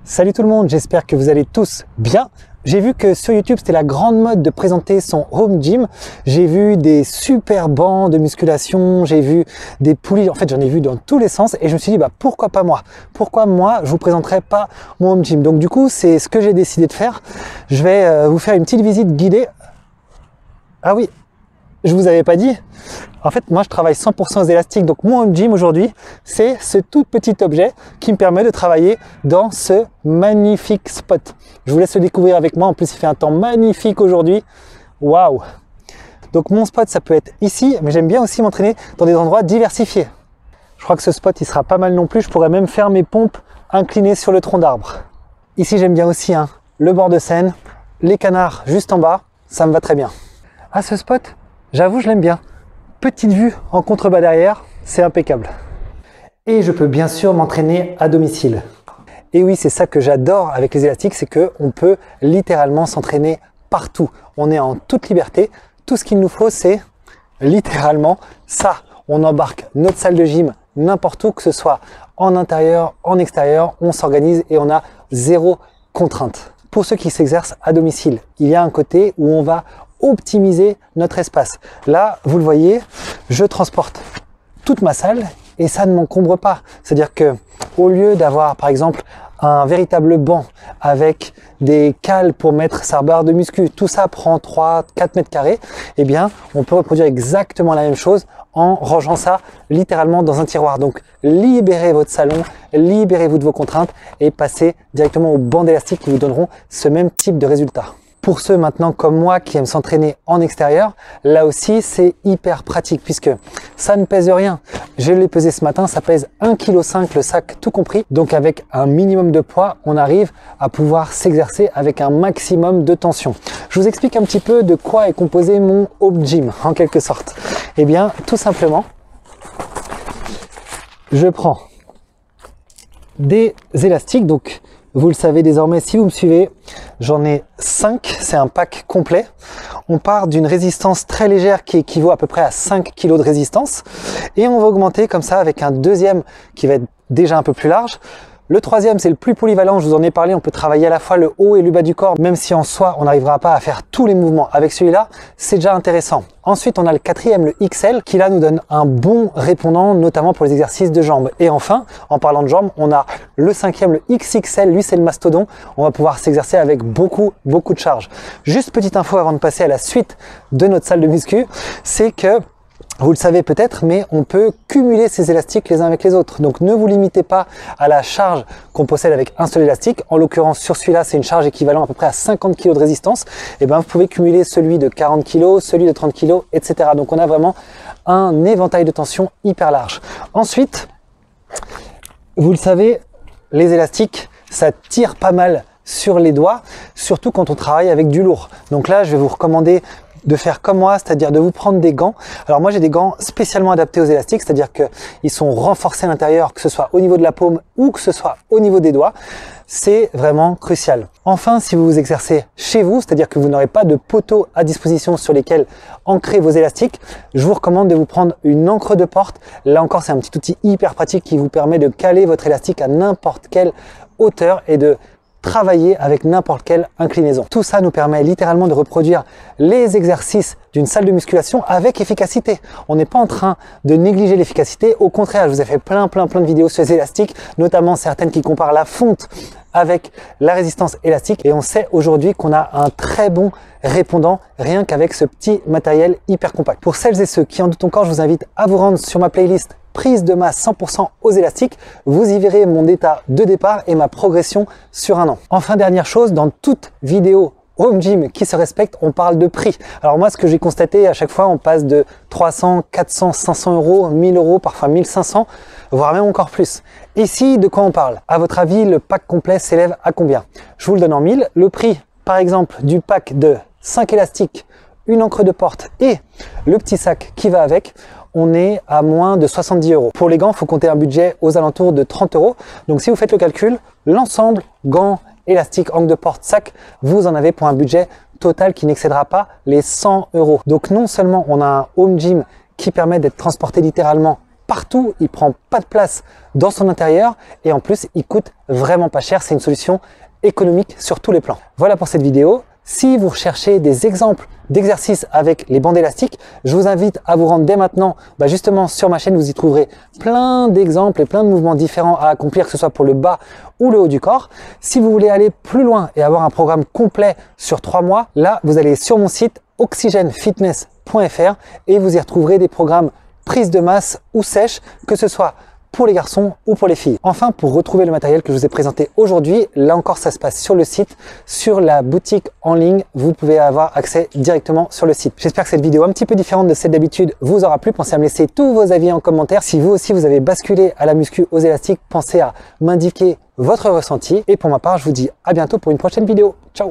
Salut tout le monde, j'espère que vous allez tous bien. J'ai vu que sur YouTube, c'était la grande mode de présenter son home gym. J'ai vu des super bancs de musculation, j'ai vu des poulies. En fait, j'en ai vu dans tous les sens et je me suis dit, bah, pourquoi pas moi? Pourquoi moi, je vous présenterai pas mon home gym? Donc du coup, c'est ce que j'ai décidé de faire. Je vais vous faire une petite visite guidée. Ah oui, je vous avais pas dit. En fait, moi, je travaille 100% aux élastiques. Donc, mon home gym aujourd'hui, c'est ce tout petit objet qui me permet de travailler dans ce magnifique spot. Je vous laisse le découvrir avec moi. En plus, il fait un temps magnifique aujourd'hui. Waouh! Donc, mon spot, ça peut être ici, mais j'aime bien aussi m'entraîner dans des endroits diversifiés. Je crois que ce spot, il sera pas mal non plus. Je pourrais même faire mes pompes inclinées sur le tronc d'arbre. Ici, j'aime bien aussi le bord de Seine, les canards juste en bas. Ça me va très bien. Ah, ce spot, j'avoue, je l'aime bien. Petite vue en contrebas derrière, c'est impeccable. Et je peux bien sûr m'entraîner à domicile. Et oui, c'est ça que j'adore avec les élastiques, c'est qu'on peut littéralement s'entraîner partout. On est en toute liberté. Tout ce qu'il nous faut, c'est littéralement ça. On embarque notre salle de gym n'importe où, que ce soit en intérieur, en extérieur. On s'organise et on a zéro contrainte. Pour ceux qui s'exercent à domicile, il y a un côté où on va optimiser notre espace. Là, vous le voyez, je transporte toute ma salle et ça ne m'encombre pas. C'est-à-dire que au lieu d'avoir par exemple un véritable banc avec des cales pour mettre sa barre de muscu, tout ça prend 3-4 mètres carrés, eh bien, on peut reproduire exactement la même chose en rangeant ça littéralement dans un tiroir. Donc, libérez votre salon, libérez-vous de vos contraintes et passez directement aux bancs d'élastique qui vous donneront ce même type de résultat. Pour ceux maintenant comme moi qui aiment s'entraîner en extérieur, là aussi c'est hyper pratique puisque ça ne pèse rien. Je l'ai pesé ce matin, ça pèse 1,5 kg le sac tout compris. Donc avec un minimum de poids, on arrive à pouvoir s'exercer avec un maximum de tension. Je vous explique un petit peu de quoi est composé mon home gym en quelque sorte. Eh bien tout simplement, je prends des élastiques, donc vous le savez désormais si vous me suivez, j'en ai 5, c'est un pack complet. On part d'une résistance très légère qui équivaut à peu près à 5 kg de résistance et on va augmenter comme ça avec un deuxième qui va être déjà un peu plus large. Le troisième, c'est le plus polyvalent, je vous en ai parlé, on peut travailler à la fois le haut et le bas du corps, même si en soi, on n'arrivera pas à faire tous les mouvements. Avec celui-là, c'est déjà intéressant. Ensuite, on a le quatrième, le XL, qui là nous donne un bon répondant, notamment pour les exercices de jambes. Et enfin, en parlant de jambes, on a le cinquième, le XXL, lui c'est le mastodon. On va pouvoir s'exercer avec beaucoup de charge. Juste petite info avant de passer à la suite de notre salle de muscu, c'est que vous le savez peut-être, mais on peut cumuler ces élastiques les uns avec les autres. Donc ne vous limitez pas à la charge qu'on possède avec un seul élastique. En l'occurrence, sur celui-là, c'est une charge équivalente à peu près à 50 kg de résistance. Et ben, vous pouvez cumuler celui de 40 kg, celui de 30 kg, etc. Donc on a vraiment un éventail de tension hyper large. Ensuite, vous le savez, les élastiques, ça tire pas mal sur les doigts, surtout quand on travaille avec du lourd. Donc là, je vais vous recommander de faire comme moi, c'est-à-dire de vous prendre des gants. Alors moi j'ai des gants spécialement adaptés aux élastiques, c'est-à-dire qu'ils sont renforcés à l'intérieur, que ce soit au niveau de la paume ou que ce soit au niveau des doigts. C'est vraiment crucial. Enfin, si vous vous exercez chez vous, c'est-à-dire que vous n'aurez pas de poteaux à disposition sur lesquels ancrer vos élastiques, je vous recommande de vous prendre une encre de porte. Là encore, c'est un petit outil hyper pratique qui vous permet de caler votre élastique à n'importe quelle hauteur et de travailler avec n'importe quelle inclinaison. Tout ça nous permet littéralement de reproduire les exercices d'une salle de musculation avec efficacité. On n'est pas en train de négliger l'efficacité. Au contraire, je vous ai fait plein de vidéos sur les élastiques, notamment certaines qui comparent la fonte avec la résistance élastique. Et on sait aujourd'hui qu'on a un très bon répondant rien qu'avec ce petit matériel hyper compact. Pour celles et ceux qui en doutent encore, je vous invite à vous rendre sur ma playlist prise de masse 100% aux élastiques. Vous y verrez mon état de départ et ma progression sur un an. Enfin, dernière chose, dans toute vidéo home gym qui se respecte, on parle de prix. Alors moi, ce que j'ai constaté, à chaque fois, on passe de 300, 400, 500 euros, 1000 euros, parfois 1500, voire même encore plus. Ici, de quoi on parle? À votre avis, le pack complet s'élève à combien? Je vous le donne en 1000. Le prix, par exemple, du pack de 5 élastiques, une encre de porte et le petit sac qui va avec, on est à moins de 70 euros. Pour les gants, il faut compter un budget aux alentours de 30 euros. Donc si vous faites le calcul, l'ensemble, gants élastique, angle de porte, sac, vous en avez pour un budget total qui n'excédera pas les 100 €. Donc non seulement on a un home gym qui permet d'être transporté littéralement partout, il prend pas de place dans son intérieur et en plus il coûte vraiment pas cher, c'est une solution économique sur tous les plans. Voilà pour cette vidéo. Si vous recherchez des exemples d'exercices avec les bandes élastiques, je vous invite à vous rendre dès maintenant justement sur ma chaîne. Vous y trouverez plein d'exemples et plein de mouvements différents à accomplir, que ce soit pour le bas ou le haut du corps. Si vous voulez aller plus loin et avoir un programme complet sur 3 mois, là vous allez sur mon site oxygenefitness.fr et vous y retrouverez des programmes prise de masse ou sèche, que ce soit pour les garçons ou pour les filles. Enfin, pour retrouver le matériel que je vous ai présenté aujourd'hui, là encore ça se passe sur le site, sur la boutique en ligne, vous pouvez avoir accès directement sur le site. J'espère que cette vidéo un petit peu différente de celle d'habitude vous aura plu. Pensez à me laisser tous vos avis en commentaire. Si vous aussi vous avez basculé à la muscu aux élastiques, pensez à m'indiquer votre ressenti. Et pour ma part, je vous dis à bientôt pour une prochaine vidéo. Ciao!